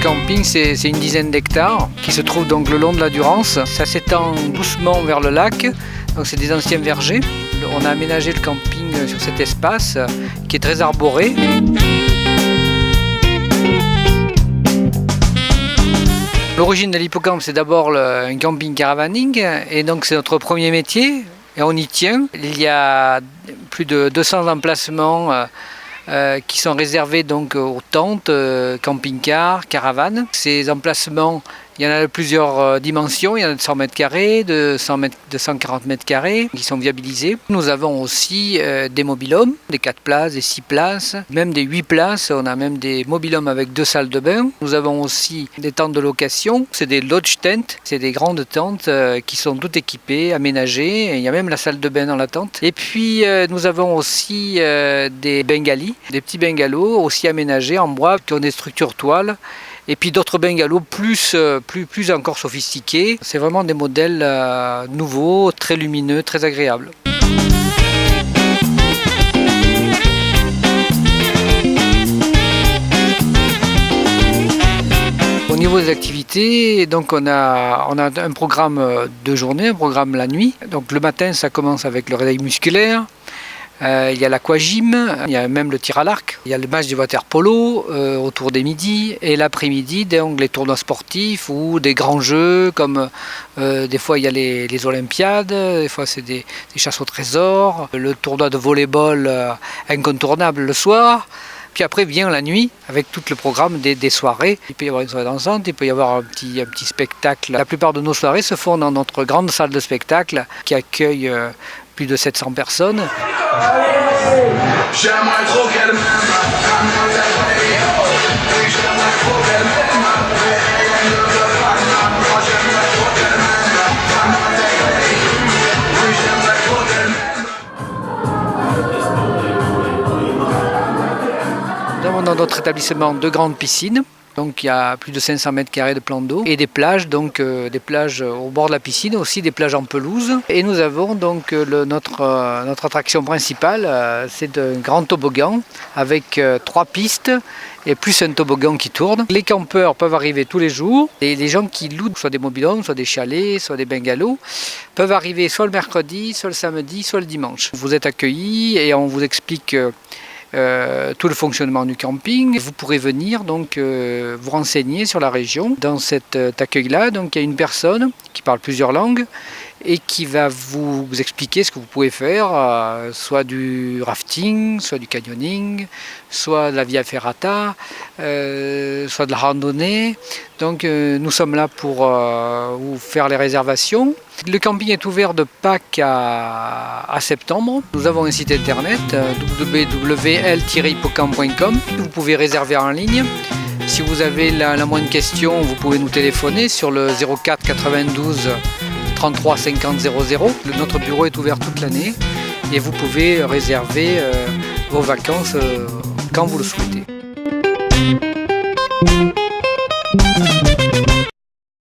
camping, c'est une dizaine d'hectares qui se trouvent donc le long de la Durance. Ça s'étend doucement vers le lac, donc c'est des anciens vergers. On a aménagé le camping sur cet espace qui est très arboré. L'origine de l'Hippocampe, c'est d'abord un camping caravaning, et donc c'est notre premier métier, et on y tient. Il y a plus de 200 emplacements qui sont réservés donc aux tentes, camping-cars, caravanes. Ces emplacements, il y en a de plusieurs dimensions, il y en a de 100 mètres carrés, de 140 mètres carrés qui sont viabilisés. Nous avons aussi des mobil-homes, des 4 places, des 6 places, même des 8 places. On a même des mobil-homes avec 2 salles de bain. Nous avons aussi des tentes de location, c'est des lodge tents, c'est des grandes tentes qui sont toutes équipées, aménagées. Il y a même la salle de bain dans la tente. Et puis nous avons aussi des bengalis, des petits bungalows aussi aménagés en bois qui ont des structures toiles. Et puis d'autres bungalows plus encore sophistiqués. C'est vraiment des modèles nouveaux, très lumineux, très agréables. Au niveau des activités, donc on a un programme de journée, un programme la nuit. Donc le matin, ça commence avec le réveil musculaire. Il y a l'aquagym, il y a même le tir à l'arc, il y a le match de water polo autour des midis, et l'après-midi donc les tournois sportifs ou des grands jeux comme des fois il y a les Olympiades, des fois c'est des chasses au trésor, le tournoi de volley-ball incontournable le soir. Puis après vient la nuit avec tout le programme des soirées. Il peut y avoir une soirée dansante, il peut y avoir un petit spectacle. La plupart de nos soirées se font dans notre grande salle de spectacle qui accueille plus de 700 personnes. J'aimerais trop qu'elle m'aime. Dans notre établissement, 2 grandes piscines. Donc il y a plus de 500 mètres carrés de plan d'eau et des plages, donc des plages au bord de la piscine, aussi des plages en pelouse. Et nous avons donc notre attraction principale, c'est un grand toboggan avec 3 pistes et plus un toboggan qui tourne. Les campeurs peuvent arriver tous les jours et les gens qui louent soit des mobil-homes, soit des chalets, soit des bungalows, peuvent arriver soit le mercredi, soit le samedi, soit le dimanche. Vous êtes accueillis et on vous explique tout le fonctionnement du camping. Vous pourrez venir donc vous renseigner sur la région. Dans cet accueil-là, donc il y a une personne qui parle plusieurs langues et qui va vous expliquer ce que vous pouvez faire, soit du rafting, soit du canyoning, soit de la via ferrata, soit de la randonnée. Donc nous sommes là pour vous faire les réservations. Le camping est ouvert de Pâques à septembre. Nous avons un site internet www.l-hippocampe.com. Vous pouvez réserver en ligne. Si vous avez la moindre question, vous pouvez nous téléphoner sur le 04 92 33 50 00. Notre bureau est ouvert toute l'année et vous pouvez réserver vos vacances quand vous le souhaitez.